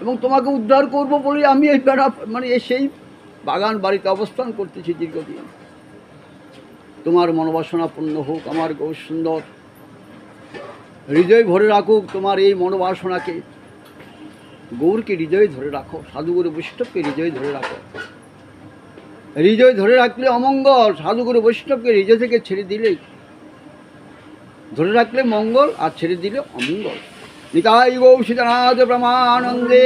এবং তোমাকে উদ্ধার করব বলে আমি এই বেড়া মানে সেই বাগান বাড়িতে অবস্থান করতেছি দীর্ঘদিন। তোমার মনোবাসনা পূর্ণ হোক আমার গৌর সুন্দর, হৃদয় ভরে রাখুক তোমার এই মনোবাসনাকে। গৌরকে হৃদয়ে ধরে রাখো, সাধুগুরু বৈষ্ণবকে হৃদয়ে ধরে রাখো। হৃদয় ধরে রাখলে অমঙ্গল, সাধুগুরু বৈষ্ণবকে হৃদয় থেকে ছেড়ে দিলেই ধরে রাখলে মঙ্গল, আর ছেড়ে দিলে অমঙ্গল। নিতাই গৌর সীতানাথ ব্রহ্মানন্দে।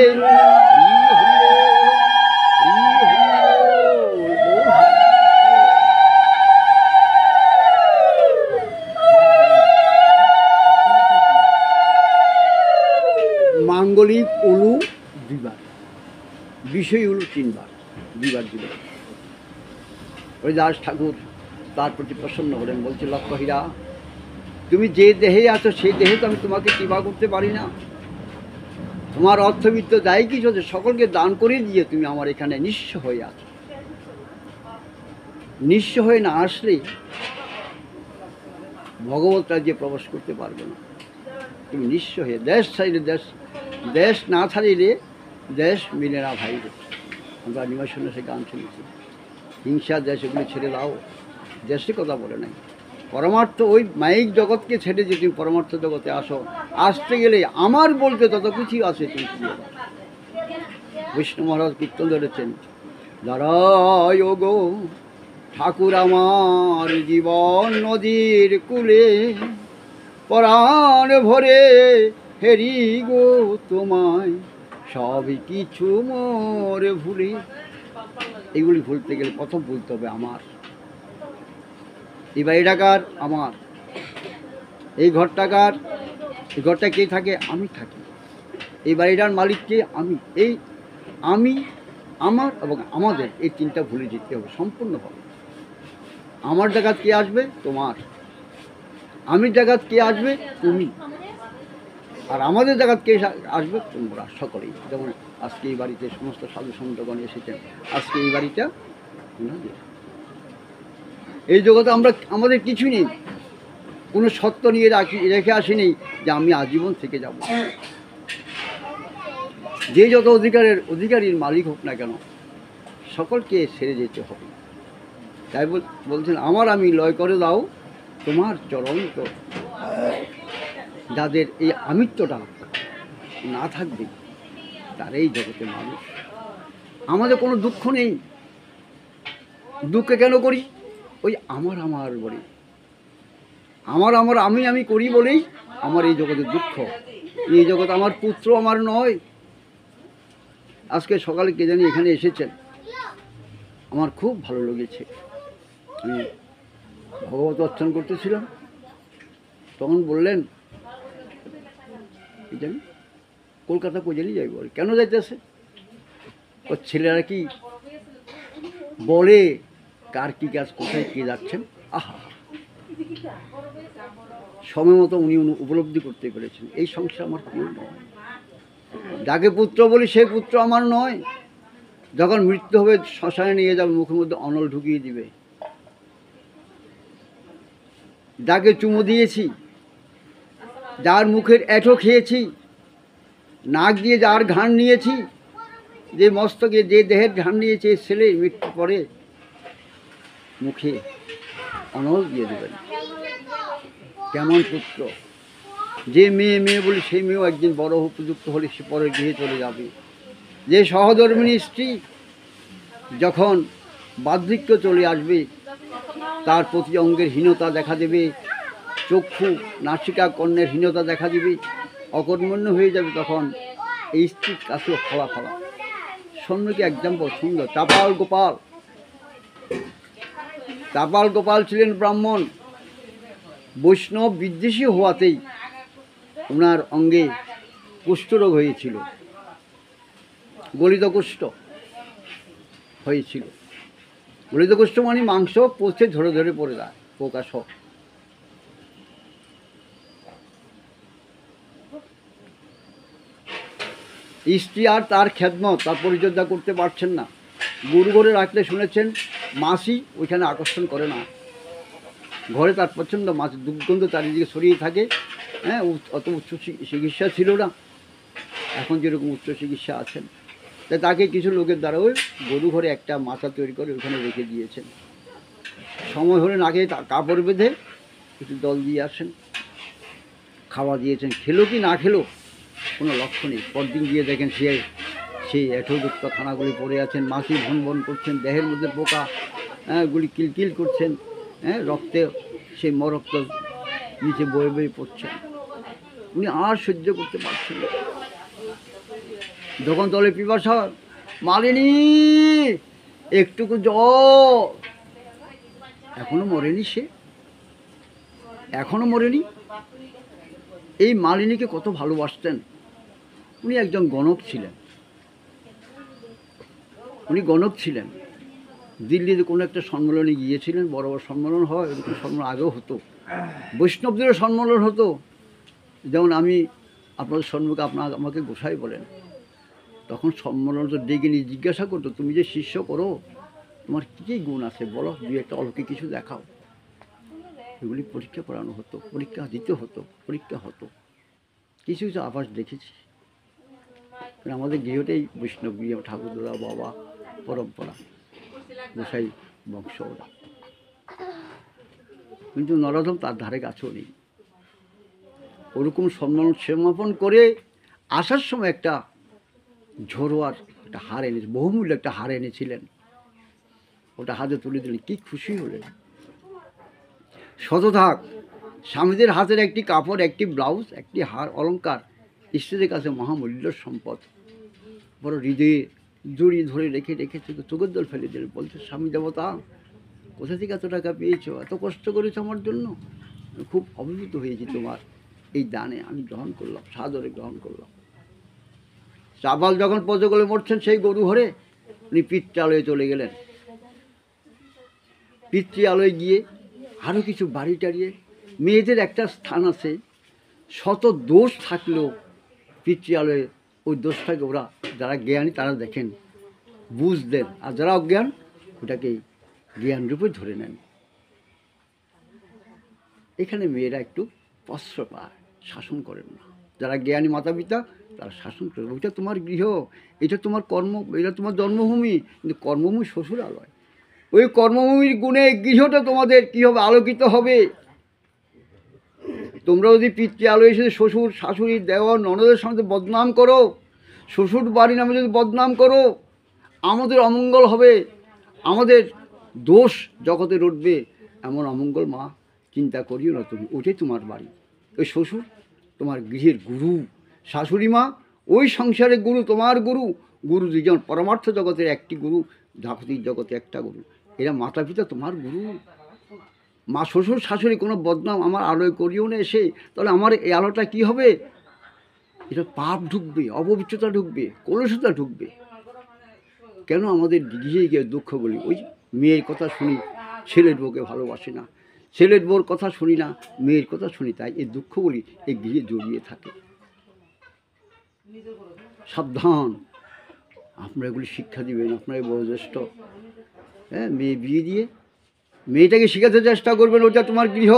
মাঙ্গলিক উলু 2 বার, বিষয় উলু 3 বার, 2 বার দিলেন। হরিদাস ঠাকুর তার প্রতি প্রসন্ন হলেন, বলছে লক্ষ্য হীরা, তুমি যে দেহে আছো সেই দেহে তো আমি তোমাকে কৃপা করতে পারি না। তোমার অর্থবিত্ত দায় কিছু আছে, সকলকে দান করে দিয়ে তুমি আমার এখানে নিঃস্ব হয়ে আছো। নিঃস্ব হয়ে না আসলে ভগবত রাজ্যে প্রবেশ করতে পারবে না। তুমি নিঃস্ব হয়ে দেশ ছাড়িলে দেশ না ছাড়িলে দেশ মিলে না ভাই। আমরা নিবাসনে সে গান শুনেছি, হিংসা দেশ এগুলি ছেড়ে দাও। দেশের কথা বলে নাই, পরমার্থ ওই মায়িক জগৎকে ছেড়ে যে তুমি পরমার্থ জগতে আসো। আসতে গেলে আমার বলতে তত কিছুই আছে। তুমি বিষ্ণু মহারাজ কীর্তন ধরেছেন, দাঁড়ায় গো ঠাকুর আমার জীবন নদীর কূলে, পরাণ ভরে হেরি গো তোমায় সবই কিছু মোর ভুলে। এগুলি ভুলতে গেলে প্রথম বলতে হবে আমার। এই বাড়িটাকার আমার, এই ঘরটাকার, এই ঘরটা কে থাকে? আমি থাকি। এই বাড়িটার মালিককে আমি, এই আমি, আমার এবং আমাদের, এই 3টা ভুলে যেতে হবে সম্পূর্ণভাবে। আমার জায়গাত কে আসবে? তোমার। আমি জায়গাত কে আসবে? তুমি। আর আমাদের জায়গাত কে আসবে? তোমরা সকলেই। যেমন আজকে এই বাড়িতে সমস্ত সাধু সন্তগণ এসেছেন, আজকে এই বাড়িটা এই জগতে আমরা আমাদের কিছু নেই, কোনো সত্য নিয়ে রেখে আসিনি যে আমি আজীবন থেকে যাব। যে যত অধিকারীর মালিক হোক না কেন, সকলকে ছেড়ে যেতে হবে। তাই বলছেন, আমার আমি লয় করে দাও তোমার চরণ। তো যাদের এই আমিত্বটা না থাকবে তার এই জগতে মানুষ। আমাদের কোনো দুঃখ নেই, দুঃখে কেন করি? ওই আমার বলি, আমার আমি করি বলেই আমার এই জগতের দুঃখ। এই জগৎ আমার পুত্র আমার নয়। আজকে সকালে কে জানি এখানে এসেছেন, আমার খুব ভালো লেগেছে। আমি ভগবত অর্চন করতেছিলাম, তখন বললেন জানি কলকাতা কোজালি যাইব। কেন যাইতেছে? ওর ছেলেরা কি বলে কার কী কাজ, কোথায় কে যাচ্ছেন। আহা, সময় মতো উনি উপলব্ধি করতে পেরেছেন এই সংসার আমার কেউ নয়। যাকে পুত্র বলি সেই পুত্র আমার নয়। যখন মৃত্যু হবে শ্মশানে নিয়ে যাবে, মুখের মধ্যে অনল ঢুকিয়ে দিবে। যাকে চুমু দিয়েছি, যার মুখের এঁঠো খেয়েছি, নাক দিয়ে যার ঘান নিয়েছি, যে মস্তকে যে দেহের ঘান নিয়েছে, ছেলে মৃত্যুর পরে মুখে অনল দিয়ে দেবেন। কেমন পুত্র? যে মেয়ে বলি সেই মেয়েও একদিন বড় উপযুক্ত হলে সে পরের গৃহে চলে যাবে। যে সহধর্মিণী স্ত্রী যখন বার্ধক্য চলে আসবে, তার প্রতি অঙ্গের হীনতা দেখা দেবে, চক্ষু নাসিকা কর্ণের হীনতা দেখা দেবে, অকর্মণ্য হয়ে যাবে, তখন এই স্ত্রীর কাছেও ফলা সৈন্যকে এক্সাম্পল সুন্দর। চাপাল গোপাল ছিলেন ব্রাহ্মণ, বৈষ্ণব বিদ্বেষী হওয়াতেই ওনার অঙ্গে কুষ্ঠরোগ হয়েছিল, গলিত কুষ্ঠ হয়েছিল। গলিত কুষ্ঠ মানে মাংস পচে ধরে ধরে পড়ে যায়, পোকা সব। স্ত্রী আর তার খেদমত, তার পরিচর্যা করতে পারছেন না। গুরু ঘরে রাখলে শুনেছেন মাছি ওইখানে আকর্ষণ করে না। ঘরে তার প্রচণ্ড মাছ দুর্গন্ধ চারিদিকে ছড়িয়ে থাকে। হ্যাঁ, অত উচ্চ চিকিৎসা ছিল না। এখন যেরকম উচ্চ চিকিৎসা আছেন, তাই তাকে কিছু লোকের দ্বারা ওই গরু ঘরে একটা মাথা তৈরি করে ওখানে রেখে দিয়েছেন। সময় হলে নাকে কাপড় বেঁধে একটু জল দিয়ে আসেন, খাওয়া দিয়েছেন। খেলো কি না খেলো কোনো লক্ষ্য নেই। পরদিন গিয়ে দেখেন সেই এঁঠোযুক্ত খানাগুলি পড়ে আছেন, মাছি ভন ভন করছেন, দেহের মধ্যে পোকা গুলি কিলকিল করছেন, রক্তে সেই মরক্ত নিচে বয়ে বয়ে পড়ছেন। উনি আর সহ্য করতে পারছেন না। যখন তলে পিপাসা, মালিনী একটুকু জল। এখনো মরেনি সে, এখনো মরেনি। এই মালিনীকে কত ভালোবাসতেন। উনি একজন গণক ছিলেন, উনি গণক ছিলেন। দিল্লিতে কোনো একটা সম্মেলনে গিয়েছিলেন, বড় বড় সম্মেলন হয়, এরকম সম্মেলন আগেও হতো, বৈষ্ণবদেরও সম্মেলন হতো। যেমন আমি আপনাদের সম্মুখে আমাকে গোসাই বলেন, তখন সম্মেলন তো ডেকে নিয়ে জিজ্ঞাসা করতো, তুমি যে শিষ্য করো তোমার কী কী গুণ আছে বলো, দুই একটা অলৌকিক কিছু দেখাও। এগুলি পরীক্ষা করানো হতো, পরীক্ষা দিতে হতো, পরীক্ষা হতো। কিছু কিছু আভাস দেখেছি। আমাদের গৃহটাই বৈষ্ণব গৃহ, ঠাকুরদাদা বাবা পরম্পরা, গোসাই বংশ ওরা। কিন্তু নরোত্তম তার ধারে কাছেও নেই। ওরকম সম্মান সমাপন করে আসার সময় একটা ঝোড়োয়ার একটা হার এনেছে, বহুমূল্য একটা হার এনেছিলেন। ওটা হাতে তুলে দিলেন, কি খুশি হলেন। শতভাগ স্বামীদের হাতের একটি কাপড়, একটি ব্লাউজ, একটি হার অলঙ্কার স্ত্রীদের কাছে মহামূল্য সম্পদ। বড় হৃদয়ে জড়িয়ে ধরে রেখে চোখের জল ফেলে দিলেন। বলছে, স্বামী দেবতা কোথা থেকে এত টাকা পেয়েছো, এত কষ্ট করেছো আমার জন্য, খুব অভিভূত হয়েছি তোমার এই দানে, আমি গ্রহণ করলাম, সাদরে গ্রহণ করলাম। চাবাল যখন পজগলে মরছেন সেই গরু ঘরে উনি পিতৃালয়ে চলে গেলেন। পিতৃালয়ে গিয়ে আরও কিছু বাড়ি টাড়িয়ে, মেয়েদের একটা স্থান আছে, শত দোষ থাকলেও পিতৃালয়ে ওই দোষটাকে ওরা যারা জ্ঞানী তারা দেখেন, বুঝ দেন, আর যারা অজ্ঞান ওটাকে জ্ঞান রূপে ধরে নেন। এখানে মেয়েরা একটু প্রশ্রয় পায়, শাসন করেন না। যারা জ্ঞানী মাতা পিতা তারা শাসন করেন, ওইটা তোমার গৃহ, এটা তোমার কর্ম, এটা তোমার জন্মভূমি, কিন্তু কর্মভূমি শ্বশুরালয়। ওই কর্মভূমির গুণে গৃহটা তোমাদের কী হবে, আলোকিত হবে। তোমরা যদি পিতৃালয়ে এসে শ্বশুর শাশুড়ি দেওয়ার ননদের সামনে বদনাম করো, শ্বশুর বাড়ি নামে যদি বদনাম করো, আমাদের অমঙ্গল হবে, আমাদের দোষ জগতে রটবে। এমন অমঙ্গল মা চিন্তা করিও না তুমি, ওটাই তোমার বাড়ি। ওই শ্বশুর তোমার গৃহের গুরু, শাশুড়ি মা ওই সংসারের গুরু, তোমার গুরু। গুরু দুজন, পরমার্থ জগতের একটি গুরু, জাগতিক জগতে একটা গুরু। এরা মাতা পিতা তোমার গুরু। মা শ্বশুর শাশুড়ি কোনো বদনাম আমার আলোয় করিও না এসে, তাহলে আমার এই আলোটা কী হবে, এটা পাপ ঢুকবে, অপবিত্রতা ঢুকবে, কলুষতা ঢুকবে। কেন আমাদের গৃহে গিয়ে দুঃখ বলি? ওই মেয়ের কথা শুনি, ছেলের বউকে ভালোবাসে না, ছেলের বউর কথা শুনি না, মেয়ের কথা শুনি, তাই এই দুঃখগুলি এই গৃহে জড়িয়ে থাকে। সাবধান, আপনারা এগুলি শিক্ষা দিবেন, আপনারা বয়োজ্যেষ্ঠ। মেয়ে বিয়ে দিয়ে মেয়েটাকে শেখাতে চেষ্টা করবেন, ওটা তোমার গৃহ।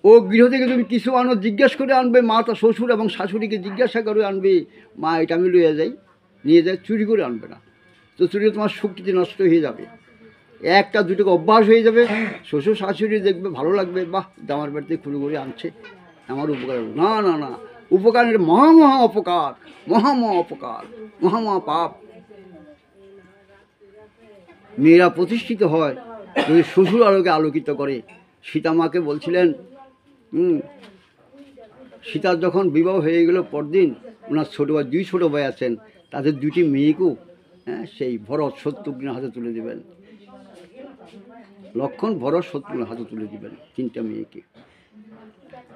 ও গৃহ থেকে তুমি কিছু আনো, জিজ্ঞাসা করে আনবে। মা তো শ্বশুর এবং শাশুড়িকে জিজ্ঞাসা করে আনবে, মা এটা আমি নিয়ে যাই, চুরি করে আনবে না। তো চুরি তোমার শক্তিতে নষ্ট হয়ে যাবে। একটা দুটোকে অভ্যাস হয়ে যাবে, শ্বশুর শাশুড়ি দেখবে ভালো লাগবে, বাহ জামার বাড়িতে খুঁড়ে করে আনছে, আমার উপকার। না না না, উপকারের মহা অপকার, মহা অপকার, মহা পাপ। মেয়েরা প্রতিষ্ঠিত হয় যদি শ্বশুর আলোকে আলোকিত করে। সীতা মাকে বলছিলেন, সীতার যখন বিবাহ হয়ে গেল, পরদিন ওনার ছোটো ভাই, দুই ছোটো ভাই আছেন, তাদের দুটি মেয়েকেও সেই ভরত শত্রুঘ্নের হাতে তুলে দেবেন। লক্ষণ ভরত শত্রুঘ্নের হাতে তুলে দেবেন তিনটা মেয়েকে।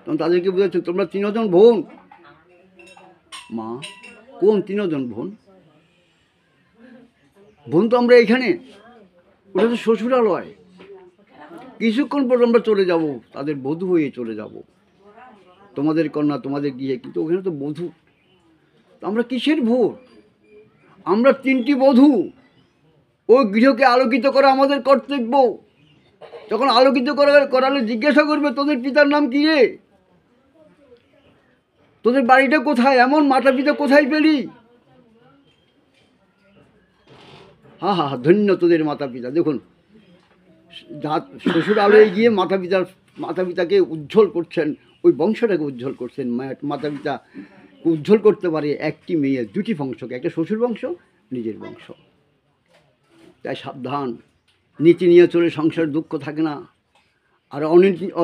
তখন তাদেরকে বুঝাচ্ছে, তোমরা তিনজন বোন। মা, কোন তিনজন বোন? বোন তো আমরা এখানে, ওটা তো শ্বশুরালয়। কিছুক্ষণ পর আমরা চলে যাব, তাদের বধূ হয়ে চলে যাব, তোমাদের কন্যা তোমাদের গিয়ে, কিন্তু ওখানে তো বধূ। আমরা কিসের ভোর? আমরা তিনটি বধূ। ওই গৃহকে আলোকিত করা আমাদের কর্তব্য। যখন আলোকিত করালে জিজ্ঞাসা করবে, তোদের পিতার নাম কী রে? তোদের বাড়িটা কোথায়, এমন মাতা পিতা কোথায় পেলি? হা হা হা, ধন্য তোদের মাতা পিতা। দেখুন, শ্বশুর আলোয় গিয়ে মাতা পিতাকে উজ্জ্বল করছেন, ওই বংশটাকে উজ্জ্বল করছেন। মাতা পিতা উজ্জ্বল করতে পারে একটি মেয়ে, দুটি বংশকে, একটা শ্বশুর বংশ, নিজের বংশ। তাই সাবধান, নীতি নিয়ে চলে সংসার দুঃখ থাকে না। আর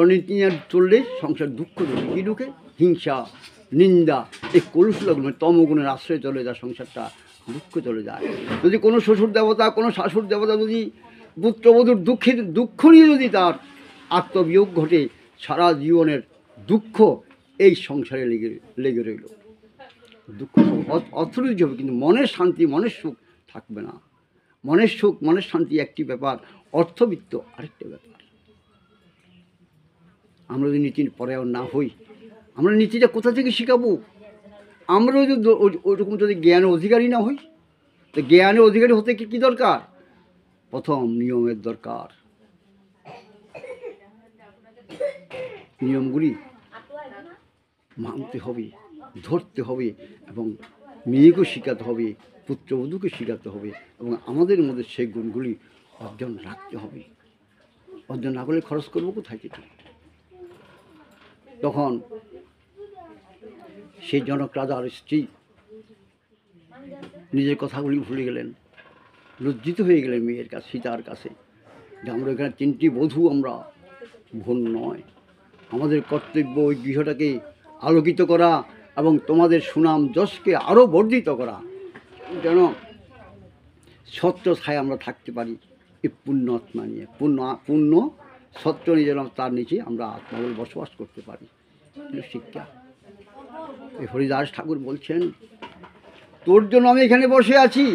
অনীতি নিয়ে চললে সংসার দুঃখ ঢুকে। কী ঢুকে? হিংসা, নিন্দা, এই কলুষ লগ্ন, তমগুণের আশ্রয় চলে যায়, সংসারটা দুঃখ চলে যায়। যদি কোনো শ্বশুর দেবতা, কোনো শাশুড় দেবতা যদি পুত্রবধূর দুঃখ নিয়ে যদি তার আত্মবিয়োগ ঘটে, সারা জীবনের দুঃখ এই সংসারে লেগে রইল। দুঃখ অর্থনীতি হবে, কিন্তু মনের শান্তি, মনের সুখ থাকবে না। মনের সুখ, মনের শান্তি একটি ব্যাপার, অর্থবিত্ত আরেকটা ব্যাপার। আমরা যদি নীতির পরায়ণ না হই, আমরা নীতিটা কোথা থেকে শিখাবো? আমরা যদি ওইরকম যদি জ্ঞানের অধিকারী না হই, তো জ্ঞানের অধিকারী হতে কি দরকার? প্রথম নিয়মের দরকার। নিয়মগুলি মানতে হবে, ধরতে হবে, এবং মেয়েকেও শেখাতে হবে, পুত্রবধূকে শেখাতে হবে, এবং আমাদের মধ্যে সেই গুণগুলি অর্জন রাখতে হবে। অর্জন না করলে খরচ করবো কোথায় কিছু? তখন সেই জনক রাজার স্ত্রী নিজের কথাগুলি ভুলে গেলেন, লজ্জিত হয়ে গেলেন মেয়ের কাছে, সীতার কাছে, যে আমরা এখানে 3টি বধূ, আমরা ভুল নয়। আমাদের কর্তব্য ওই গৃহটাকে আলোকিত করা এবং তোমাদের সুনাম যশকে আরও বর্ধিত করা, যেন ছত্র ছায় আমরা থাকতে পারি এই পুণ্য আত্মা নিয়ে। পুণ্য ছত্র নিয়ে যেন তার নিচে আমরা আত্মা বলে বসবাস করতে পারি। শিক্ষা। এই হরিদাস ঠাকুর বলছেন, তোর জন্য আমি এখানে বসে আছি,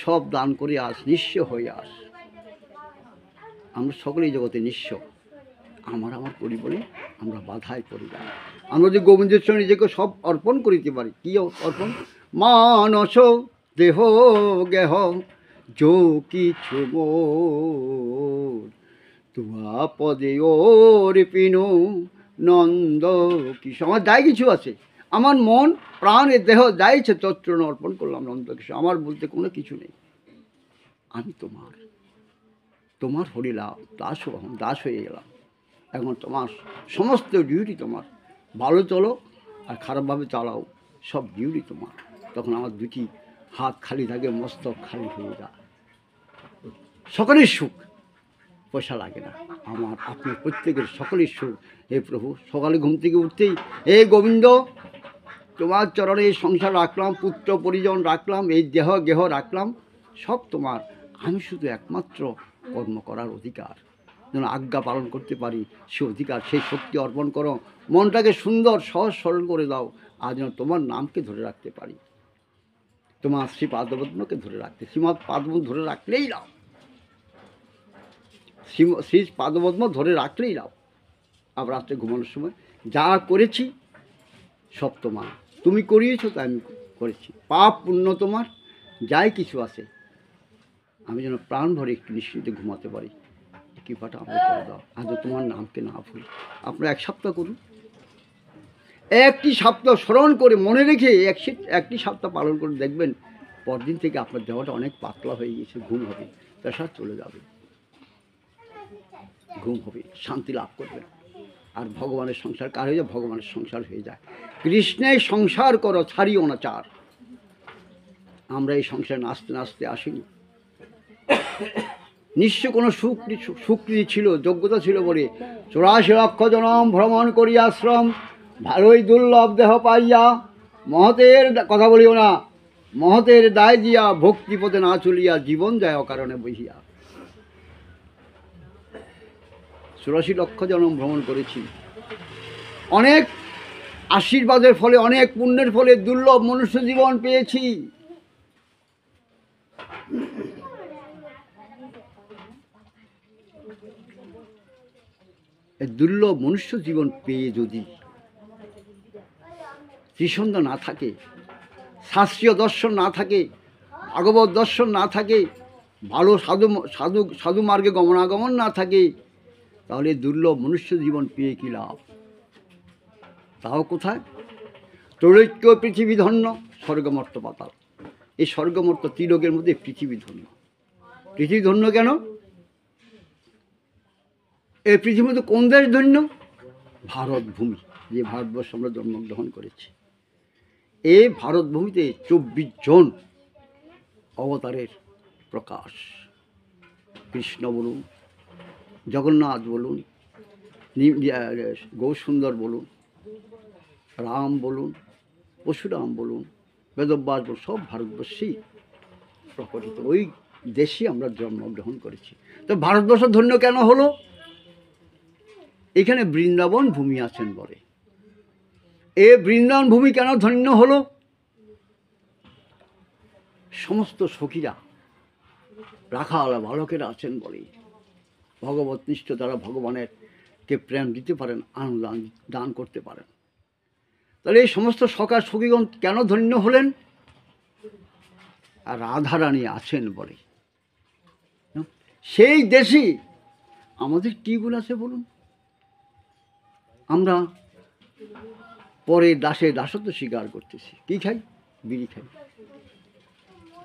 সব দান করে আস, নিঃস্ব হয়ে আস। আমরা সকলেই জগতে নিঃস্ব, আমার করি বলে আমরা বাধায় পড়ি না। আমরা যদি গোবিন্দের সঙ্গে নিজেকে সব অর্পণ করিতে পারি, কি অর্পণ? মানস দেহ গেহ যো কিছু মোর, তুয়া পদে ওর পিনু নন্দ কিশোর। আমার যাই কিছু আছে, আমার মন প্রাণ এ দেহ যাই ইচ্ছে চত্রণ অর্পণ করলাম নন্দ কিশোর। আমার বলতে কোনো কিছু নেই, আমি তোমার হরিলাম, দাস হয়ে গেলাম। এখন তোমার সমস্ত ডিউটি তোমার, ভালো চলো আর খারাপভাবে চালাও, সব ডিউটি তোমার। তখন আমার দুটি হাত খালি থাকে, মস্তক খালি হয়ে যায়। সকলের সুখ, পয়সা লাগে না, আমার আপনার প্রত্যেকের সকলের সুখ। হে প্রভু, সকালে ঘুম থেকে উঠতেই, হে গোবিন্দ, তোমার চরণে এই সংসার রাখলাম, পুত্র পরিজন রাখলাম, এই দেহ গেহ রাখলাম, সব তোমার। আমি শুধু একমাত্র কর্ম করার অধিকার, যেন আজ্ঞা পালন করতে পারি, সে অধিকার, সেই শক্তি অর্পণ করো। মনটাকে সুন্দর সহজ সরল করে দাও, আর যেন তোমার নামকে ধরে রাখতে পারি, তোমার শ্রী পাদপদ্মকে ধরে রাখতে, শ্রীমৎ পাদপদ্ম ধরে রাখলেই লাভ, শ্রী পাদপদ্ম ধরে রাখলেই লাভ। আবার রাত্রে ঘুমানোর সময় যা করেছি সব তোমার, তুমি করিয়েছো তাই আমি করেছি, পাপ পুণ্য তোমার, যাই কিছু আছে, আমি যেন প্রাণ ভরে একটু নিশ্চিন্তে ঘুমাতে পারি, কৃপাটা আমাকে করে দাও। আজ তোমার নামকে না ভুলি। আপনারা 1 সপ্তাহ করুন, একটি সপ্তাহ স্মরণ করে মনে রেখে একটি সপ্তাহ পালন করে দেখবেন, পরদিন থেকে আপনার দেহটা অনেক পাতলা হয়ে গেছে, ঘুম হবে, প্রেশার চলে যাবে, ঘুম হবে, শান্তি লাভ করবেন। আর ভগবানের সংসার কার হয়ে যায়? ভগবানের সংসার হয়ে যায়। কৃষ্ণের সংসার করো, ছাড়িও না চার। আমরা এই সংসারে নাচতে নাচতে আসিনি, নিশ্চয় কোনো সুকৃতি ছিল, যোগ্যতা ছিল বলে 84 লক্ষ জনম ভ্রমণ করি আশ্রম, ভালোই দুর্লভ দেহ পাইয়া, মহতের কথা বলিও না, মহতের দায় দিয়া, ভক্তিপথে না চলিয়া, জীবন যায় অকারণে বহিয়া। 84 লক্ষ জনম ভ্রমণ করেছি, অনেক আশীর্বাদের ফলে, অনেক পুণ্যের ফলে দুর্লভ মনুষ্য জীবন পেয়েছি। দুর্লভ মনুষ্য জীবন পেয়ে যদি ত্রিসন্ধ্যা না থাকে, শাস্ত্রীয় দর্শন না থাকে, ভাগবত দর্শন না থাকে, ভালো সাধু মার্গে গমনাগমন না থাকে, তাহলে দুর্লভ মনুষ্য জীবন পেয়ে কী লাভ? তাও কোথায়? ত্রৈলোক্য পৃথিবী ধন্য, স্বর্গমর্ত পাতাল। এই স্বর্গমর্ত ত্রিলোকের মধ্যে পৃথিবী ধন্য। পৃথিবী ধন্য কেন? এই পৃথিবীর মধ্যে কোন দেশ ধন্য? ভারত ভূমি, যে ভারতবর্ষ আমরা জন্মগ্রহণ করেছি। এই ভারত ভূমিতে 24 জন অবতারের প্রকাশ। কৃষ্ণ বলুন, জগন্নাথ বলুন, গৌরসুন্দর বলুন, রাম বলুন, পরশুরাম বলুন, বেদব্যাস বলুন, সব ভারতবর্ষেই প্রকটিত। ওই দেশে আমরা জন্মগ্রহণ করেছি। তো ভারতবর্ষ ধন্য কেন হলো? এখানে বৃন্দাবন ভূমি আছেন বলে। এ বৃন্দাবন ভূমি কেন ধন্য হলো? সমস্ত সখীরা, রাখাল বালকেরা আছেন বলে। ভগবত নিষ্ঠ তারা ভগবানের কে প্রেম দিতে পারেন, আনন্দ দান করতে পারেন। তাহলে এই সমস্ত সখা সখীগণ কেন ধন্য হলেন? আর রাধারানী আছেন বলে। সেই দেশে আমাদের কী গুণ আছে বলুন? আমরা পরে দাসত্ব স্বীকার করতেছি। কী খাই? বিড়ি খাই।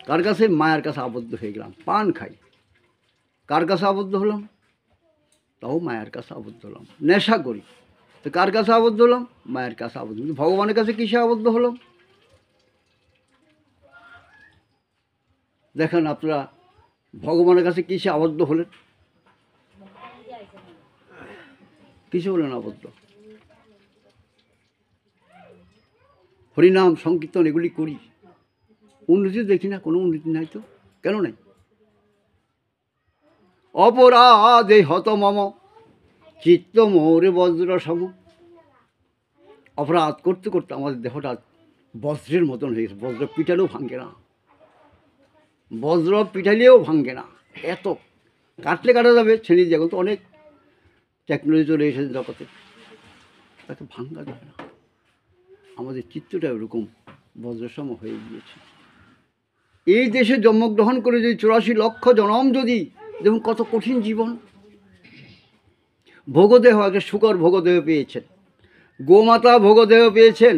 কার কাছে? মায়ের কাছে আবদ্ধ হয়ে গেলাম। পান খাই। কার কাছে আবদ্ধ হলাম? তাও মায়ের কাছে আবদ্ধ হলাম। নেশা করি, তো কার কাছে আবদ্ধ হলাম? মায়ের কাছে আবদ্ধ। কিন্তু ভগবানের কাছে কিসে আবদ্ধ হলাম? দেখেন আপনারা ভগবানের কাছে কিসে আবদ্ধ হলেন? কিসে হলেন আবদ্ধ? হরিনাম সংকীর্তন এগুলি করি, উন্নতি দেখি না, কোনো উন্নতি নাই তো। কেন নাই? অপরাধে হত মম চিত্ত মৌরে বজ্র সম। অপরাধ করতে করতে আমাদের দেহটা বজ্রের মতন হয়ে গেছে। বজ্র পিটালেও ভাঙে না, বজ্র পিটালেও ভাঙে না। এত কাটলে কাটা যাবে, ছেড়ে দিয়ে। এখন তো অনেক টেকনোলজি চলে এসেছে জগতে, তাকে ভাঙা যাবে না। আমাদের চিত্তটা ওরকম বজ্রসম হয়ে গিয়েছে। এই দেশে জন্মগ্রহণ করে যদি 84 লক্ষ জনম, যদি যেমন কত কঠিন জীবন। ভোগদেহ, আগে শুকর ভোগদেহ পেয়েছেন, গোমাতা ভোগদেহ পেয়েছেন।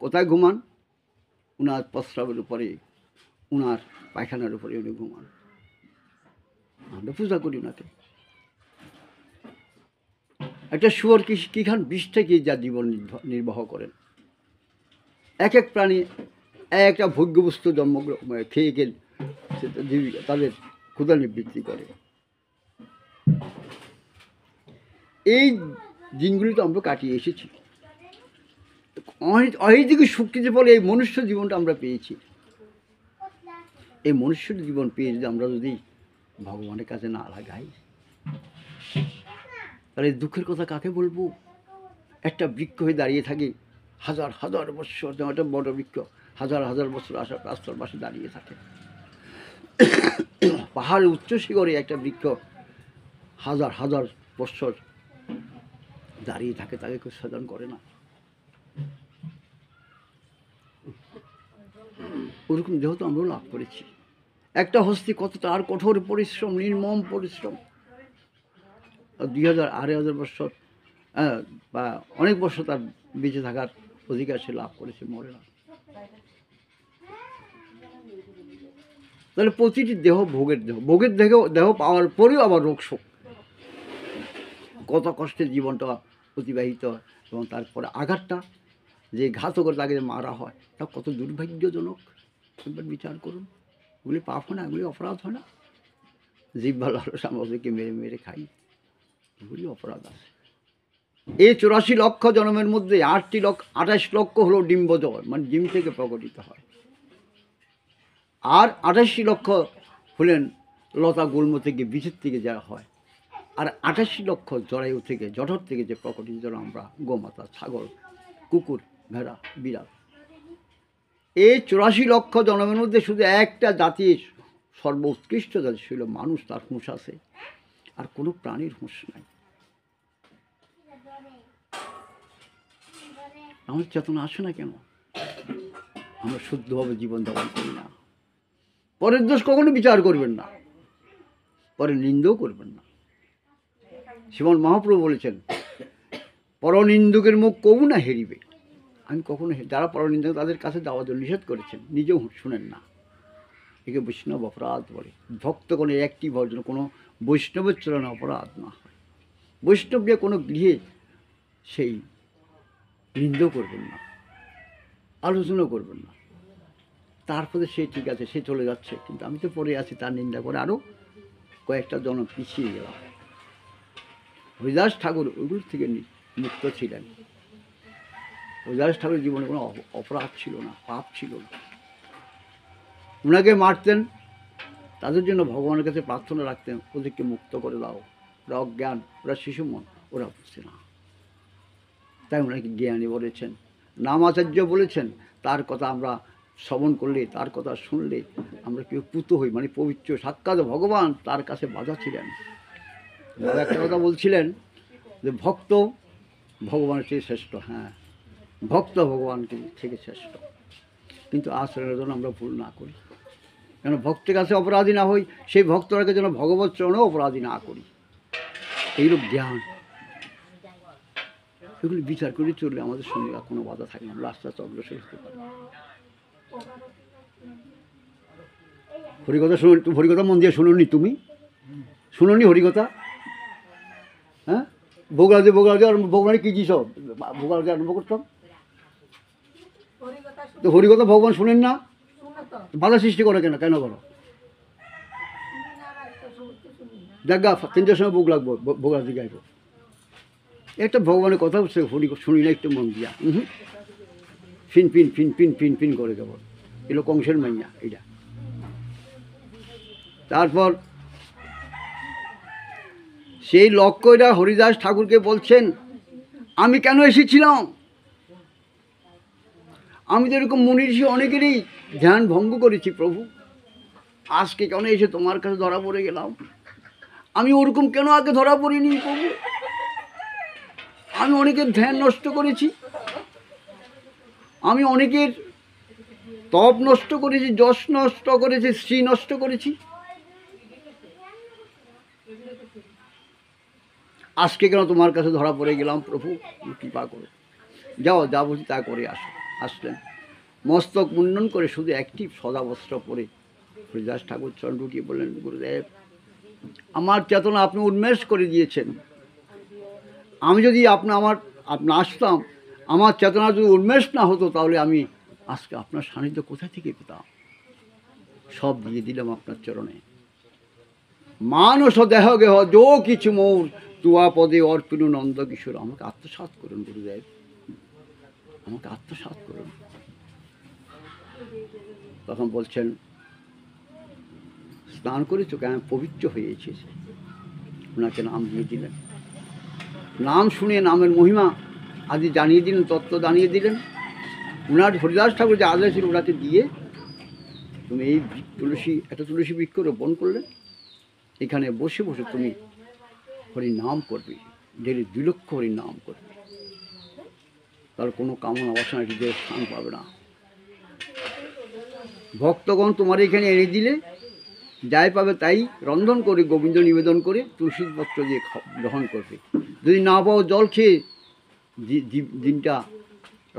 কোথায় ঘুমান? উনার প্রস্রাবের উপরে, উনার পায়খানার উপরে উনি ঘুমান। আমরা পূজা করি ওনাকে। একটা শুয়োর কি খান? বিষ থেকে যা জীবন নির্বাহ করেন। এক এক প্রাণী একটা ভোগ্যবস্তু খেয়ে খেয়ে জীবিকা, তাদের ক্ষুধা নিবৃত্তি করে। এই দিনগুলি তো আমরা কাটিয়ে এসেছি। অহেতুক শক্তিতে ফলে এই মনুষ্য জীবনটা আমরা পেয়েছি। এই মনুষ্য জীবন পেয়ে যদি ভগবানের কাছে না লাগাই, তাহলে দুঃখের কথা কাকে বলবো? একটা বৃক্ষ হয়ে দাঁড়িয়ে থাকে হাজার হাজার বৎসর, একটা বড় বৃক্ষ হাজার হাজার বছর রাস্তার পাশে দাঁড়িয়ে থাকে। পাহাড়ের উচ্চ শিখরে একটা বৃক্ষ হাজার হাজার বৎসর দাঁড়িয়ে থাকে, তাকে কেউ সাধন করে না। ওরকম দেহ তো আমরাও লাভ করেছি। একটা হস্তি কতটা আর কঠোর পরিশ্রম, নির্মম পরিশ্রম। 2000 2,500 বৎসর বা অনেক বছর তার বেঁচে থাকার অধিকার সে লাভ করেছে, মরে না। তাহলে প্রতিটি দেহ ভোগের দেহ, ভোগের দেহ পাওয়ার পরেও আবার রোগ শোক, কত কষ্টে জীবনটা অতিবাহিত হয়। এবং তারপরে আঘাতটা যে ঘাতক তাকে মারা হয়, তা কত দুর্ভাগ্যজনক। একবার বিচার করুন। এগুলি পাপ হয় না? এগুলি অপরাধ হয় না? জিহ্বা লালসা আমাদেরকে মেরে মেরে খাই, এগুলি অপরাধ আছে। এই 84 লক্ষ জন্মের মধ্যে 28 লক্ষ হলো ডিম্বজয়, মানে ডিম থেকে প্রকটিত হয়। আর 88 লক্ষ হলেন লতা গুল্ম থেকে, বীজের থেকে যা হয়। আর 88 লক্ষ জরায়ু থেকে, জঠর থেকে যে প্রকটিত আমরা গোমাতা, ছাগল, কুকুর, ভেড়া, বিড়াল। এই 84 লক্ষ জন্মের মধ্যে শুধু একটা জাতির সর্বোৎকৃষ্ট জাতি ছিল মানুষ, তার হুঁশ আছে। আর কোনো প্রাণীর হুঁশ নাই। আমার চেতনা আসে না কেন? আমরা শুদ্ধভাবে জীবনযাপন করি না। পরের দোষ কখনো বিচার করবেন না, পরের নিন্দাও করবেন না। শ্রীমন মহাপ্রভু বলেছেন, পরনিন্দুকের মুখ কবু না হেরিবে। আমি কখনো যারা পরনিন্দা তাদের কাছে যাওয়ার জন্য নিষেধ করেছেন, নিজেও শুনেন না। একে বৈষ্ণব অপরাধ বলে। ভক্তগণের একটি ভজন কোনো বৈষ্ণবের চরণে অপরাধ না হয়। বৈষ্ণব দিয়ে কোনো গৃহে সেই নিন্দা করবেন না, আলোচনা করবেন না। তারপরে সে ঠিক আছে, সে চলে যাচ্ছে, কিন্তু আমি তো পড়ে আছি, তার নিন্দা করে আরও কয়েকটা জন পিছিয়ে গেলাম। হরিদাস ঠাকুর ওইগুলো থেকে মুক্ত ছিলেন। হরিদাস ঠাকুরের জীবনে কোনো অপরাধ ছিল না, পাপ ছিল না। ওনাকে মারতেন, তাদের জন্য ভগবানের কাছে প্রার্থনা রাখতেন, ওদেরকে মুক্ত করে দাও, ওরা অজ্ঞান, ওরা শিশু মন, ওরা বুঝছে না। তাই ওনাকে জ্ঞানী বলেছেন, নামাচার্য বলেছেন। তার কথা আমরা শ্রবণ করলে, তার কথা শুনলে আমরা কেউ পুত হই, মানে পবিত্র, সাক্ষাৎ ভগবান তার কাছে বাধা ছিলেন। বাবা একটা কথা বলছিলেন যে ভক্ত ভগবানের চেয়ে শ্রেষ্ঠ। হ্যাঁ, ভক্ত ভগবানকে থেকে শ্রেষ্ঠ, কিন্তু আশ্রয়ের জন্য আমরা ভুল না করি, যেন ভক্তের কাছে অপরাধী না হই, সেই ভক্তরাকে যেন ভগবত চরণেও অপরাধী না করি। এইরূপ জ্ঞান, এগুলি বিচার করে চললে আমাদের সঙ্গে আর কোনো বাধা থাকে না, আমরা আস্তে আস্তে অগ্রসর হতে পারি। হরিকথা শুনুন, হরিকথা মন দিয়ে শুনুনি? তুমি শুনুনি হরিকথা? হ্যাঁ, ভোগরাজে আর ভগবানের কী সব ভোগরাজে আরম্ভ করতাম, তো হরিকথা ভগবান শুনেন না, বাধা সৃষ্টি করে কেন? কেন করো? দেখা 3টার সময় ভোগ লাগবো, ভোগরাজি গাইব, একটা ভগবানের কথা হচ্ছে হরি শুনি না একটু মন দিয়া, ফিন ফিন ফিন ফিন ফিন ফিন করে কেবল। এলো কংসের মাইয়া এইটা। তারপর সেই লক্ষ্যটা হরিদাস ঠাকুরকে বলছেন, আমি কেন এসেছিলাম? আমি তো এরকম মুনি ঋষি অনেকেরই ধ্যান ভঙ্গ করেছি প্রভু, আজকে কেন এসে তোমার কাছে ধরা পড়ে গেলাম? আমি ওরকম কেন আগে ধরা পড়িনি প্রভু? আমি অনেকের ধ্যান নষ্ট করেছি, আমি অনেকের তপ নষ্ট করেছি, যশ নষ্ট করেছি, শ্রী নষ্ট করেছি, আজকে কেন তোমার কাছে ধরা পড়ে গেলাম প্রভু? কৃপা করো, যাও, যা বলছি তা করে আসো। আসলেন, মস্তক মুন্ডন করে শুধু একটি সদা বস্ত্র পরে হরিদাস ঠাকুর চরণ ঢুকিয়ে বললেন, গুরুদেব, আমার চেতনা আপনি উন্মেষ করে দিয়েছেন। আমি যদি আপনি আসতাম, আমার চেতনা যদি উন্মেষ না হতো, তাহলে আমি আজকে আপনার সান্নিধ্য কোথা থেকে পেতাম? সব দিয়ে দিলাম আপনার চরণে। মানস দেহ গেহ যো কিছু মোর, তুয়া পদে অর্পিন নন্দ কিশোর। আমাকে আত্মসাৎ করুন গুরুদেব, আমাকে আত্মসাৎ করুন। তখন বলছেন, স্নান করে চোখে আমি পবিত্র হয়েছি। ওনাকে নাম দিয়ে দিলেন, নাম শুনে নামের মহিমা আদি জানিয়ে দিলেন, তত্ত্ব জানিয়ে দিলেন। ওনার হরিদাস ঠাকুর যে আদেশ ছিল ওনাকে দিয়ে, তুমি এই একটা তুলসী বৃক্ষ রোপণ করলে, এখানে বসে বসে তুমি হরি নাম করবে, ডেলি 2 লক্ষ হরি নাম করবে, তার কোনো কামনা বাসনা হৃদয়ে স্থান পাবে না। ভক্তগণ তোমার এখানে এনে দিলে যাই পাবে তাই রন্ধন করে গোবিন্দ নিবেদন করে তুলসীর পত্র দিয়ে গ্রহণ করবে। যদি না পাও জল খেয়ে দিনটা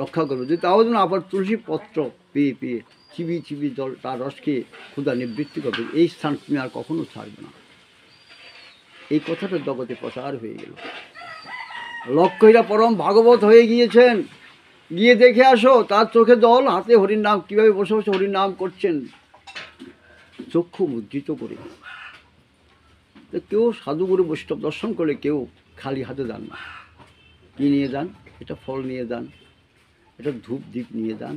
রক্ষা করবে, যদি তাও যেন আবার তুলসী পত্র পেয়ে পেয়ে চিবিয়ে চিবিয়ে জল তার রস খেয়ে ক্ষুধা নিবৃত্তি করবে। এই স্থান তুমি আর কখনো ছাড়বে না। এই কথাটা জগতে প্রচার হয়ে গেল। লক্ষ্যীরা পরম ভাগবত হয়ে গিয়েছেন, গিয়ে দেখে আসো, তার চোখে জল, হাতে হরির নাম, কীভাবে বসে বসে হরির নাম করছেন, চক্ষু মুদ্রিত করে। তো কেউ সাধুগুরু বৈষ্ণব দর্শন করলে কেউ খালি হাতে যান না। কী নিয়ে যান? এটা ফল নিয়ে যান, এটা ধূপ দ্বীপ নিয়ে যান,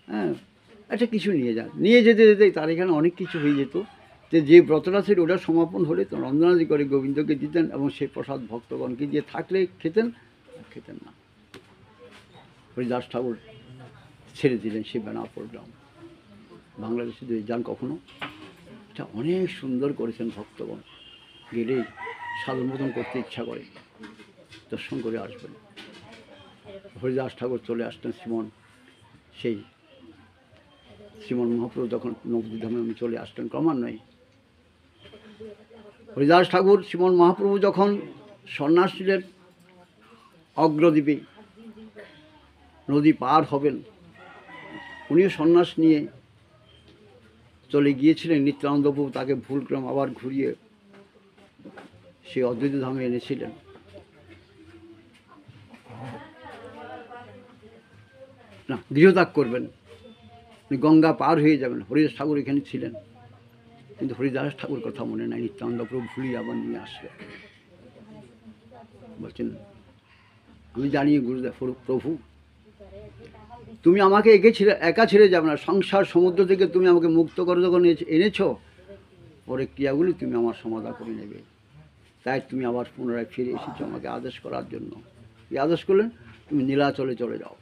হ্যাঁ, একটা কিছু নিয়ে যান। নিয়ে যেতে যেতে তার এখানে অনেক কিছু হয়ে যেত। যে ব্রতটা ছিল ওটা সমাপন হলে তো রন্ধনাদি করে গোবিন্দকে দিতেন, এবং সেই প্রসাদ ভক্তগণকে দিয়ে থাকলে খেতেন, খেতেন না। হরিদাস ঠাকুর ছেড়ে দিলেন সে বেনা প্রোগ্রাম। বাংলাদেশে যদি যান কখনো, এটা অনেক সুন্দর করেছেন ভক্তগণ, গেলেই সাধন মতন করতে ইচ্ছা করে, দর্শন করে আসবেন। হরিদাস ঠাকুর চলে আসতেন শ্রীমন মহাপ্রভু যখন নবদ্বীপধামে উনি চলে আসতেন ক্রমান্বয়ে। হরিদাস ঠাকুর শ্রীমন মহাপ্রভু যখন সন্ন্যাস ছিলেন অগ্রদ্বীপে, নদী পার হবেন। উনিও সন্ন্যাস নিয়ে চলে গিয়েছিলেন। নিত্যানন্দ প্রভু তাকে ভুলক্রম আবার ঘুরিয়ে সেই অদ্বৈত ধামে এনেছিলেন। না, গৃহত্যাগ করবেন, গঙ্গা পার হয়ে যাবেন। হরিদাস ঠাকুর এখানে ছিলেন, কিন্তু হরিদাস ঠাকুর কথা মনে নাই। নিত্যানন্দ প্রভু ভুলিয়ে আবার নিয়ে আসবে। বলছেন, আমি জানি গুরুদেব প্রভু, তুমি আমাকে একা ছেড়ে যাবে না। সংসার সমুদ্র থেকে তুমি আমাকে মুক্ত করে যখন এনেছো, পরে ক্রিয়াগুলি তুমি আমার সমাধা করে নেবে। তাই তুমি আবার পুনরায় ফিরে এসেছো আমাকে আদেশ করার জন্য। কি আদেশ করলেন? তুমি নীলাচলে চলে যাও।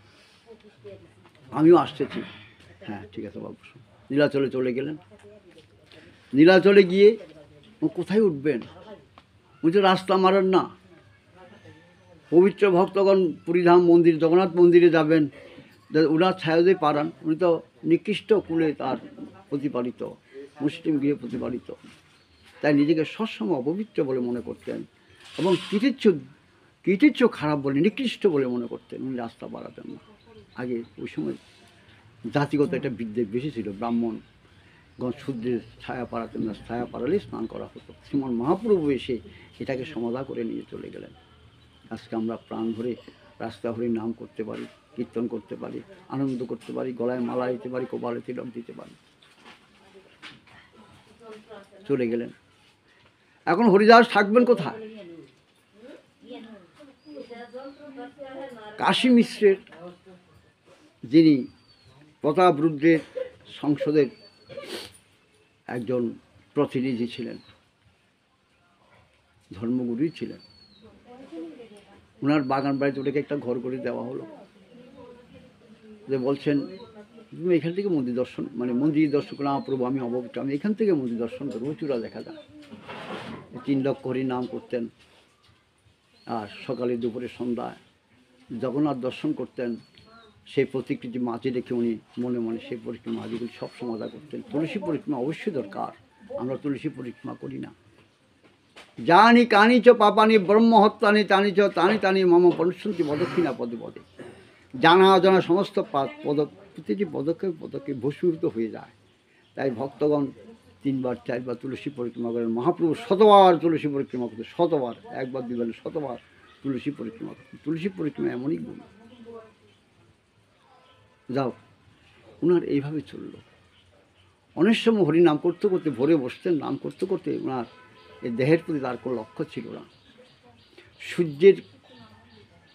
আমিও আসতেছি। হ্যাঁ, ঠিক আছে বাবু। নীলাচলে চলে গেলেন। নীলাচলে গিয়ে ও কোথায় উঠবেন? উনি তো রাস্তা মারেন না। পবিত্র ভক্তগণ পুরীধাম মন্দির, জগন্নাথ মন্দিরে যাবেন, ওনার ছায়াদে পারান। উনি তো নিকৃষ্ট কুলে তার প্রতিপালিত, মুসলিম গৃহে প্রতিপালিত। তাই নিজেকে সবসময় অপবিত্র বলে মনে করতেন এবং কীর্তিচ্ছ খারাপ বলে, নিকৃষ্ট বলে মনে করতেন। উনি রাস্তা বাড়াতেন না। আগে ওই সময় জাতিগত একটা বিদ্বেষ বেশি ছিল। ব্রাহ্মণগণ শূদ্রের ছায়া পাড়াতেন না, ছায়া পাড়ালেই স্নান করা হতো। শ্রীমন মহাপ্রভু এসে এটাকে সমাধা করে নিয়ে চলে গেলেন। আজকে আমরা প্রাণ ভরে রাস্তা হরি নাম করতে পারি, কীর্তন করতে পারি, আনন্দ করতে পারি, গলায় মালা দিতে পারি, কপালে তিলক দিতে পারি। চলে গেলেন। এখন হরিদাস থাকবেন কোথায়? কাশী মিশ্রের, যিনি প্রতাপ রুদ্রের সংসদের একজন প্রতিনিধি ছিলেন, ধর্মগুরুই ছিলেন, ওনার বাগান বাড়িতে ওটাকে একটা ঘর করে দেওয়া হলো। যে বলছেন, তুমি এখান থেকে মন্দির দর্শন, মন্দির দর্শন করো। প্রভু আমি অববিত্র, আমি এখান থেকে মন্দির দর্শন করবো। চূড়া দেখা যায়। 3 লক্ষ হরি নাম করতেন, আর সকালে দুপুরে সন্ধ্যায় জগন্নাথ দর্শন করতেন। সেই প্রতিকৃতি মাঝে রেখে উনি মনে মনে সেই পরিক্রমা মাঝিগুলি সব সমাধা করতেন। তুলসী পরিক্রমা অবশ্যই দরকার। আমরা তুলসী পরিক্রমা করি না। জানি কানি চ পাপানি ব্রহ্মহত্যানি তানি চ তানি তানি মম পরিশুন্তি পদক্ষিণা পদে পদে। জানা অজানা সমস্ত প্রতিটি পদক্ষেপ ভূষীভূত হয়ে যায়। তাই ভক্তগণ 3 বার 4 বার তুলসী পরিক্রমা করেন। মহাপ্রভু শতবার তুলসী পরিক্রমা করতেন। শতবার, 1 বার 2 বার, শতবার তুলসী পরিক্রমা করতেন। তুলসী পরিক্রমা এমনই গুণ। যাও, ওনার এইভাবে চলল। অনেক সময় হরি নাম করতে করতে ভোরে বসতেন। নাম করতে করতে ওনার এই দেহের প্রতি তার কোনো লক্ষ্য ছিল না। সূর্যের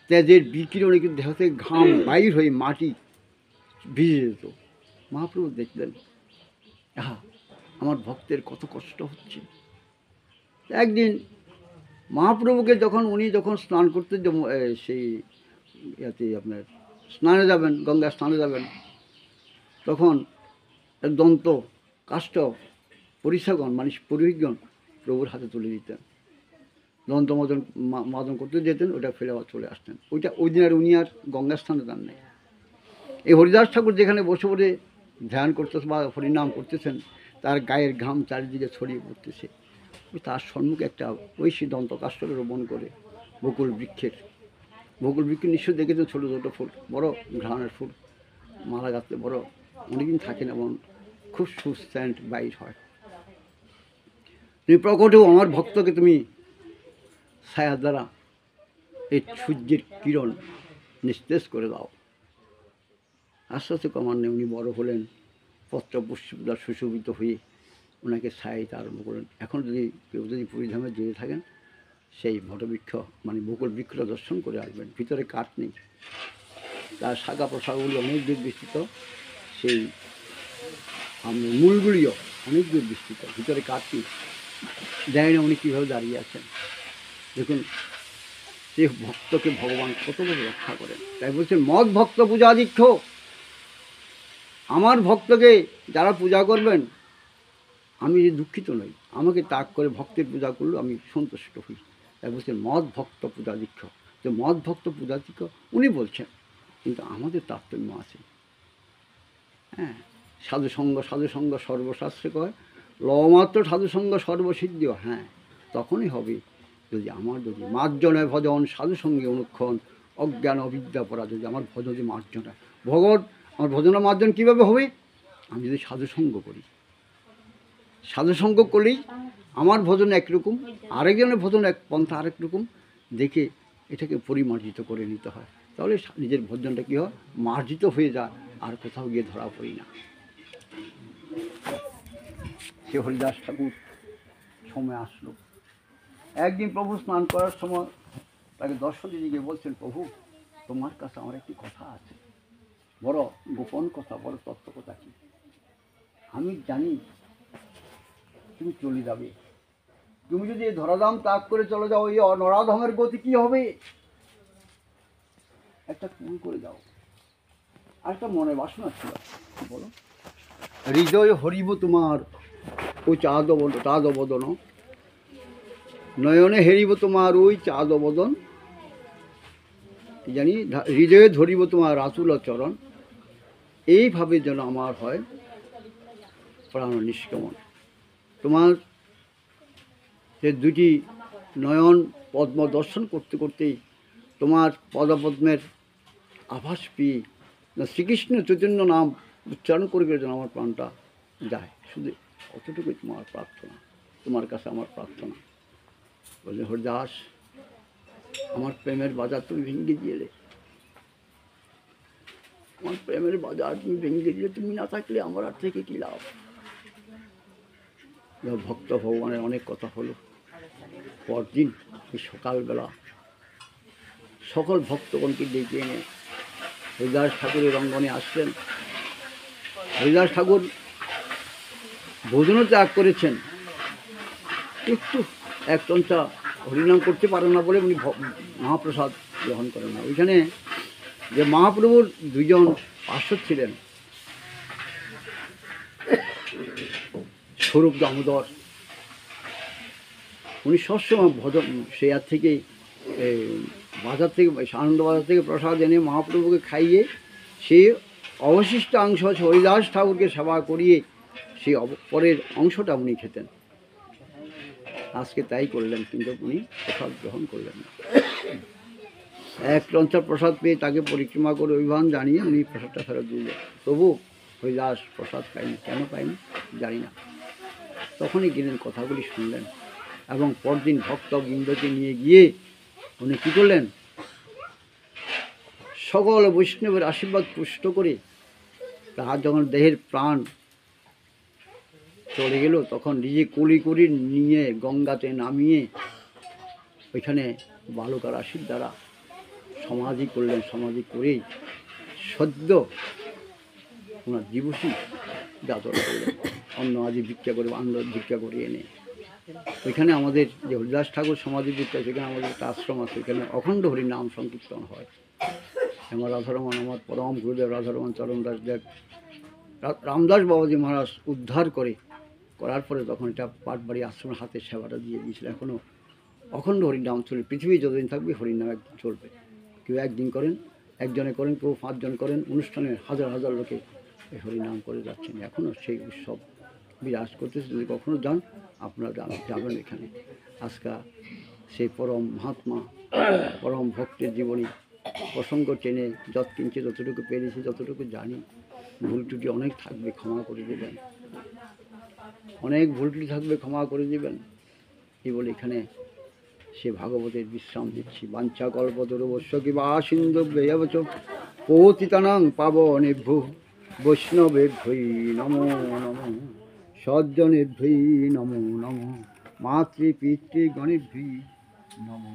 তেজের বিকিরণে কিন্তু দেহ থেকে ঘাম বাইর হয়ে মাটি ভিজে যেত। মহাপ্রভু দেখলেন, আহা, আমার ভক্তের কত কষ্ট হচ্ছে। একদিন মহাপ্রভুকে যখন স্নান করতে সেই ইয়াতে আপনার স্নানে যাবেন, গঙ্গা স্নানে যাবেন, তখন দন্ত কাষ্ঠ পরিষাগণ পুরোহিতগণ প্রভুর হাতে তুলে দিতেন। দন্ত মাদন করতে যেতেন, ওটা ফেলে আবার চলে আসতেন। ওই দিন আর উনি আর গঙ্গা স্থানে যান নাই। এই হরিদাস ঠাকুর যেখানে বসে বসে ধ্যান করতেছে বা হরিনাম করতেছেন, তার গায়ের ঘাম চারিদিকে ছড়িয়ে পড়তেছে। তার সম্মুখে একটা ঐশী দন্ত কাষ্ঠকে রোপণ করে বকুল বৃক্ষের নিশ্চয় দেখেছেন, ছোটো ছোটো ফুল, বড় ঘ্রাণের ফুল, মালা গাছতে বড়, অনেকদিন থাকে না, এবং খুব সুস্যান্ট বাইর হয়। তুমি প্রকটেও আমার ভক্তকে তুমি ছায়া দ্বারা এই সূর্যের কিরণ নিস্তেজ করে দাও। আস্তে আস্তে ক্রমান্বয়ে উনি বড় হলেন, পত্র পুষ্পদা সুশোভিত হয়ে ওনাকে ছায়া দিতে আরম্ভ করলেন। এখন কেউ যদি পুরীধামে যেতে থাকেন, সেই বটবৃক্ষ বকুল বৃক্ষটা দর্শন করে আসবেন। ভিতরে কাঠ নেই, তার শাখা প্রশাখাগুলি অনেক দূর বিস্তৃত, সেই মূলগুলিও অনেক দূর বিস্তৃত, ভিতরে কাঠ নেই। জানি না উনি কীভাবে দাঁড়িয়ে আছেন। দেখুন, সে ভক্তকে ভগবান কতভাবে রক্ষা করেন। তাই বলছেন, মদ ভক্ত পূজাদীক্ষ। আমার ভক্তকে যারা পূজা করবেন, আমি দুঃখিত নই। আমাকে ত্যাগ করে ভক্তের পূজা করলেও আমি সন্তুষ্ট হই। তাই বলছেন মদ ভক্ত পূজাদীক্ষ। তো মদ ভক্ত পূজাদীক্ষ উনি বলছেন, কিন্তু আমাদের তারতম্য আছে। হ্যাঁ, সাধুসঙ্গ সর্বশাস্ত্রে কয়, লমাত্র সাধুসঙ্গ সর্বসিদ্ধিও। হ্যাঁ, তখনই হবে যদি মার্জনে ভজন সাধুসঙ্গে অনুক্ষণ অজ্ঞান অবিদ্যা পরাজয়। আমার ভজন মার্জনা ভগবত, আমার ভজনা মার্জন কীভাবে হবে? আমি যদি সাধুসঙ্গ করি, সাধুসঙ্গ করলেই আমার ভজন একরকম, আরেকজনের ভজন এক পন্থা আরেক রকম, দেখে এটাকে পরিমার্জিত করে নিতে হয়। তাহলে নিজের ভজনটা কী হয়? মার্জিত হয়ে যায়, আর কোথাও গিয়ে ধরা পড়ি না। সে হরিদাস ঠাকুর সময় আসলো। একদিন প্রভু স্নান করার সময় তাকে দর্শন দিয়ে গিয়ে বলছেন, প্রভু তোমার কাছে আমার একটি কথা আছে, বড় গোপন কথা, বড় তত্ত্ব কথা। কি? আমি জানি তুমি চলে যাবে, তুমি যদি এই ধরাধাম ত্যাগ করে চলে যাও, এই নরাধামের গতি কি হবে? একটা কুল করে যাও। আর একটা মনে বাসনা ছিল, বলো। হৃদয় হরিব তোমার ওই চাঁদবদন, নয়নে হেরিব তোমার ওই চাঁদবদন, জানি হৃদয়ে ধরিব তোমার আতুল চরণ। এইভাবে যেন আমার হয় প্রাণ নিষ্ক্রমণ। তোমার যে দুটি নয়ন পদ্ম দর্শন করতে করতেই তোমার পদপদ্মের আভাস পেয়ে শ্রীকৃষ্ণ চৈতন্য নাম উচ্চারণ করে যেন আমার প্রাণটা যায়। শুধু অতটুকুই তোমার প্রার্থনা, তোমার কাছে আমার প্রার্থনা। বলে, হরিদাস আমার প্রেমের বাজার তুমি ভেঙে দিলে, আমার প্রেমের বাজার তুমি ভেঙে দিলে, তুমি না থাকলে আমার আর থেকে কী লাভ? ভক্ত ভগবানের অনেক কথা হলো। পরদিন সকালবেলা সকল ভক্তগণকে ডেকে এনে হরিদাস ঠাকুরের অঙ্গনে আসলেন। হরিদাস ঠাকুর ভোজনও ত্যাগ করেছেন, একটু এক চঞ্চা হরিনাম করতে পারেন না বলে উনি মহাপ্রসাদ গ্রহণ করেন না। ওইখানে যে মহাপ্রভুর দুজন পার্শ্বদ ছিলেন, স্বরূপ দামোদর, উনি সবসময় ভজন সে আর থেকে বাজার থেকে, আনন্দবাজার থেকে প্রসাদ এনে মহাপ্রভুকে খাইয়ে সে অবশিষ্ট অংশ হরিদাস ঠাকুরকে সেবা করিয়ে সেই পরের অংশটা উনি খেতেন। আজকে তাই করলেন, কিন্তু উনি প্রসাদ গ্রহণ করলেন না। এক লঞ্চার প্রসাদ পেয়ে তাকে পরিক্রমা করে অভিমান জানিয়ে উনি প্রসাদটা ফেরত দিলেন। প্রভু হরিদাস প্রসাদ পাইনি, কেন পাইনি জানি না। তখনই গেলেন, কথাগুলি শুনলেন, এবং পরদিন ভক্তবৃন্দকে নিয়ে গিয়ে উনি কী করলেন? সকল বৈষ্ণবের আশীর্বাদ পুষ্ট করে তাহার যখন দেহের প্রাণ চলে গেল, তখন নিজে কুলি কুলি নিয়ে গঙ্গাতে নামিয়ে ওইখানে বালুকা রাশির দ্বারা সমাধি করলেন। সমাধি করেই সদ্য ওনার দিবসী যাতন করলেন, অন্ন আদি ভিক্ষা করে, অন্ন ভিক্ষা করে এনে ওইখানে আমাদের যে হরিদাস ঠাকুর সমাধি ভিক্ষা, সেখানে আমাদের একটা আশ্রম আছে, ওইখানে অখণ্ড হরি নাম সংকীর্তন হয়। আমার রাধারমন, আমার পরম গুরুদেব রাধারমন চরণ দাসদেব, রামদাস বাবাজি মহারাজ উদ্ধার করার পরে তখন এটা পাটবাড়ি আশ্রমের হাতে সেবাটা দিয়ে দিয়েছিল। এখনও অখণ্ড হরিনাম চলে, পৃথিবী যতদিন থাকবে হরিনাম একদিন চলবে। কেউ একদিন করেন, একজনে করেন, কেউ 5 জন করেন, অনুষ্ঠানে হাজার হাজার লোকে এই হরিনাম করে যাচ্ছেন। এখনও সেই উৎসব বিরাজ করতেছে। যদি কখনও যান আপনারা যাবেন এখানে। আজকে সেই পরম মহাত্মা, পরম ভক্তের জীবনী প্রসঙ্গ টেনে যৎকিঞ্চিত যতটুকু পেরেছি, যতটুকু জানি, ভুল ত্রুটি অনেক থাকবে, ক্ষমা করে দেবেন। অনেক ভুল ত্রুটি থাকবে, ক্ষমা করে দেবেন। এই বলে এখানে সে ভাগবতের বিশ্রাম দিচ্ছি। বাঞ্ছা কল্পতরুবশ্য কিবা সিন্ধুভ্যেয়চ পতিতানাং পাবনেভ্যো বৈষ্ণবেভ্যৈ নমো নমঃ, সজ্জনেভ্যৈ নমো নমঃ, মাতৃপিতৃগণেভ্যৈ নমো।